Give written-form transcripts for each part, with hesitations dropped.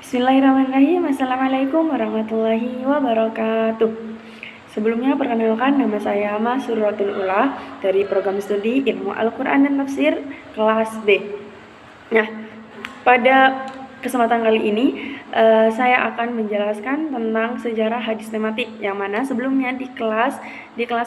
Bismillahirrahmanirrahim. Assalamualaikum warahmatullahi wabarakatuh. Sebelumnya perkenalkan, nama saya Masuratul Ula dari program studi Ilmu Al-Quran dan Tafsir kelas B. Nah, pada kesempatan kali ini saya akan menjelaskan tentang sejarah hadis tematik, yang mana sebelumnya di kelas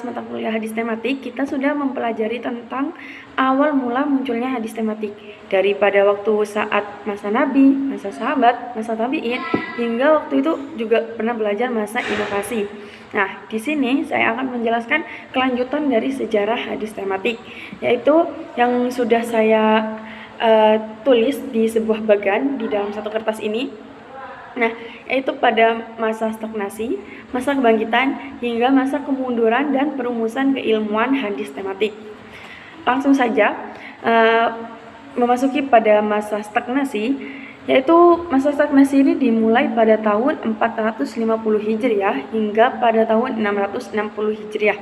mata kuliah hadis tematik kita sudah mempelajari tentang awal mula munculnya hadis tematik, daripada waktu saat masa Nabi, masa sahabat, masa tabi'in, hingga waktu itu juga pernah belajar masa inovasi. Nah, di sini saya akan menjelaskan kelanjutan dari sejarah hadis tematik, yaitu yang sudah saya tulis di sebuah bagan di dalam satu kertas ini. Nah, yaitu pada masa stagnasi, masa kebangkitan, hingga masa kemunduran dan perumusan keilmuan hadis tematik. Langsung saja memasuki pada masa stagnasi, yaitu masa stagnasi ini dimulai pada tahun 450 Hijriah hingga pada tahun 660 Hijriah.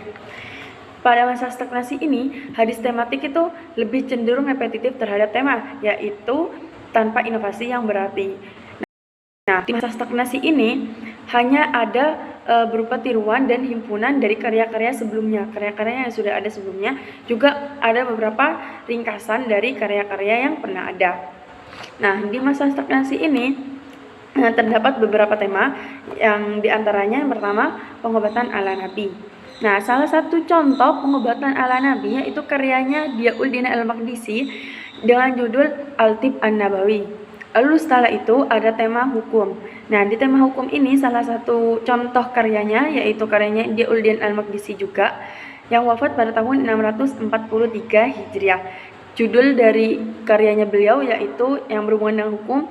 Pada masa stagnasi ini, hadis tematik itu lebih cenderung repetitif terhadap tema, yaitu tanpa inovasi yang berarti. Nah, di masa stagnasi ini hanya ada berupa tiruan dan himpunan dari karya-karya sebelumnya, karya-karya yang sudah ada sebelumnya, juga ada beberapa ringkasan dari karya-karya yang pernah ada. Nah, di masa stagnasi ini terdapat beberapa tema, yang diantaranya yang pertama, pengobatan ala Nabi. Nah, salah satu contoh pengobatan ala Nabi yaitu karyanya Diyauddin Al-Maqdisi dengan judul Al-Tib An-Nabawi. Lalu setelah itu ada tema hukum. Nah, di tema hukum ini salah satu contoh karyanya yaitu karyanya Diyauddin Al-Maqdisi juga, yang wafat pada tahun 643 Hijriah. Judul dari karyanya beliau yaitu yang berhubungan dengan hukum,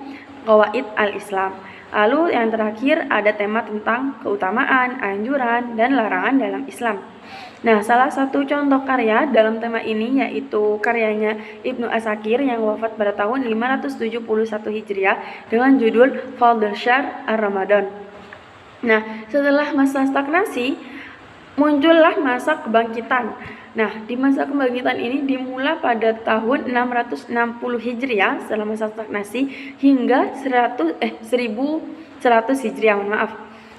Qawaid Al-Islam. Lalu yang terakhir ada tema tentang keutamaan, anjuran, dan larangan dalam Islam. Nah, salah satu contoh karya dalam tema ini yaitu karyanya Ibnu Asakir yang wafat pada tahun 571 Hijriah dengan judul Fadl Syahr Ar-Ramadan. Nah, setelah masa stagnasi, muncullah masa kebangkitan. Nah, di masa kebangkitan ini dimulai pada tahun 660 Hijriah setelah masa stagnasi hingga 1100 Hijriah,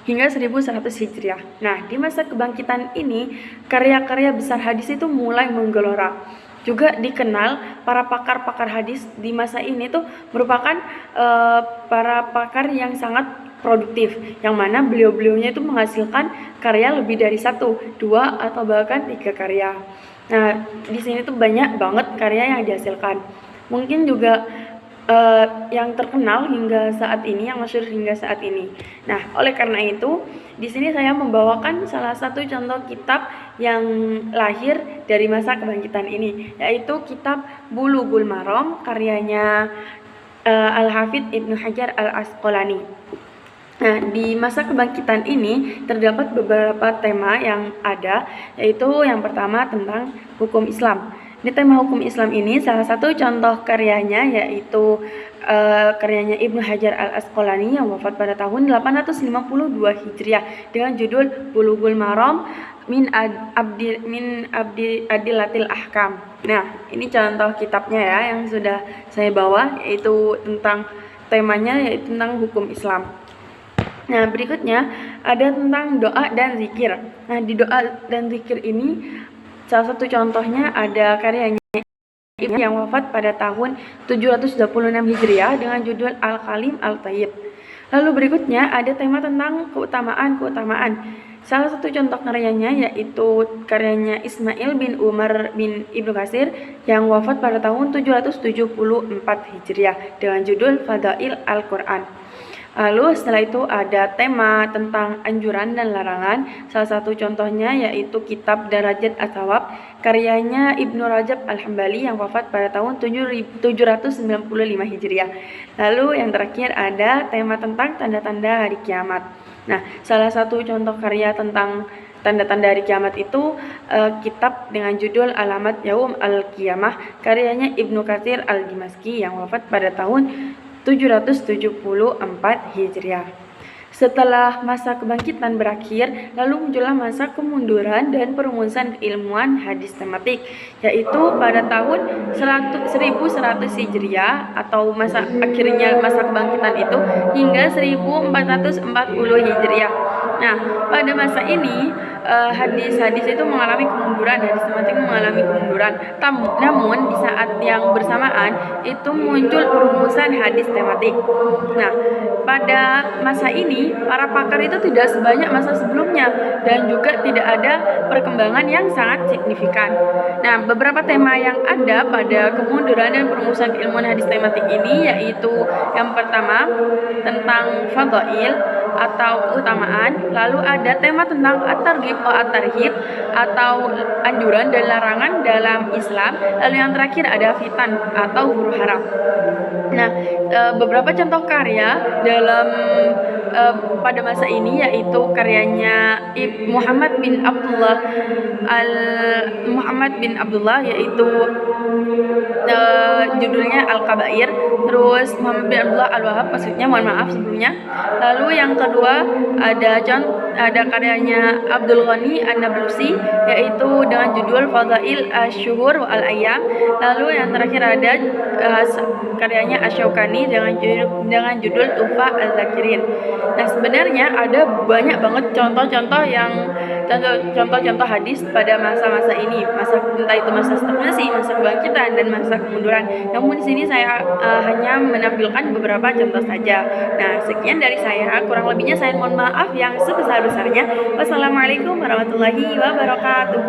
hingga 1100 Hijriah. Nah, di masa kebangkitan ini karya-karya besar hadis itu mulai menggelora. Juga dikenal para pakar-pakar hadis di masa ini tuh merupakan para pakar yang sangat produktif, yang mana beliau-beliaunya itu menghasilkan karya lebih dari 1, 2, atau bahkan 3 karya. Nah, di sini tuh banyak banget karya yang dihasilkan. Mungkin juga yang terkenal hingga saat ini, yang masyhur hingga saat ini. Nah, oleh karena itu, di sini saya membawakan salah satu contoh kitab yang lahir dari masa kebangkitan ini, yaitu kitab Bulughul Maram karyanya Al-Hafidz Ibnu Hajar Al-Asqalani. Nah, di masa kebangkitan ini terdapat beberapa tema yang ada, yaitu yang pertama tentang hukum Islam. Di tema hukum Islam ini salah satu contoh karyanya yaitu karyanya Ibnu Hajar Al-Asqalani yang wafat pada tahun 852 Hijriah dengan judul Bulughul Maram min Adillatil Ahkam. Nah, ini contoh kitabnya ya yang sudah saya bawa, yaitu tentang temanya yaitu tentang hukum Islam. Nah, berikutnya ada tentang doa dan zikir. Nah, di doa dan zikir ini salah satu contohnya ada karyanya yang wafat pada tahun 726 Hijriah dengan judul Al-Kalim Al-Thayyib. Lalu berikutnya ada tema tentang keutamaan. Salah satu contoh karyanya yaitu karyanya Ismail bin Umar bin Ibnu Katsir yang wafat pada tahun 774 Hijriah dengan judul Fadail Al-Quran. Lalu setelah itu ada tema tentang anjuran dan larangan. Salah satu contohnya yaitu kitab Darajat As-Shawab karyanya Ibnu Rajab Al-Hambali yang wafat pada tahun 795 Hijriah. Lalu yang terakhir ada tema tentang tanda-tanda hari kiamat. Nah, salah satu contoh karya tentang tanda-tanda hari kiamat itu kitab dengan judul Alamat Yaum Al-Qiyamah karyanya Ibnu Katsir Al-Dimashqi yang wafat pada tahun 774 Hijriah. Setelah masa kebangkitan berakhir, lalu muncullah masa kemunduran dan perumusan keilmuan hadis tematik, yaitu pada tahun 1100 Hijriah atau akhirnya masa kebangkitan itu hingga 1440 Hijriah. Nah, pada masa ini hadis-hadis itu mengalami kemunduran, hadis tematik mengalami kemunduran. Namun di saat yang bersamaan itu muncul perumusan hadis tematik. Nah, pada masa ini para pakar itu tidak sebanyak masa sebelumnya dan juga tidak ada perkembangan yang sangat signifikan. Nah, beberapa tema yang ada pada kemunduran dan perumusan keilmuan hadis tematik ini yaitu yang pertama tentang fadhail atau keutamaan, lalu ada tema tentang at-targhib atau at-tarhib atau anjuran dan larangan dalam Islam, lalu yang terakhir ada fitan atau huru hara. Nah, beberapa contoh karya dalam pada masa ini yaitu karyanya Muhammad bin Abdullah yaitu judulnya Al-Kabair, terus Muhammad bin Abdullah Al-Wahhab, maksudnya mohon maaf sebelumnya. Lalu yang kedua ada karyanya Abdul Ghani An-Nablusi yaitu dengan judul Fadhail Asy-Syuhur wa Al-Ayyam. Lalu yang terakhir ada karyanya Asy-Syaukani dengan judul Tuhfah Az-Zakirin. Nah, sebenarnya ada banyak banget contoh-contoh hadis pada masa-masa ini, entah itu masa stagnasi, masa kebangkitan, dan masa kemunduran. Namun di sini saya hanya menampilkan beberapa contoh saja. Nah, sekian dari saya, kurang lebihnya saya mohon maaf yang sebesar-besarnya. Wassalamualaikum warahmatullahi wabarakatuh.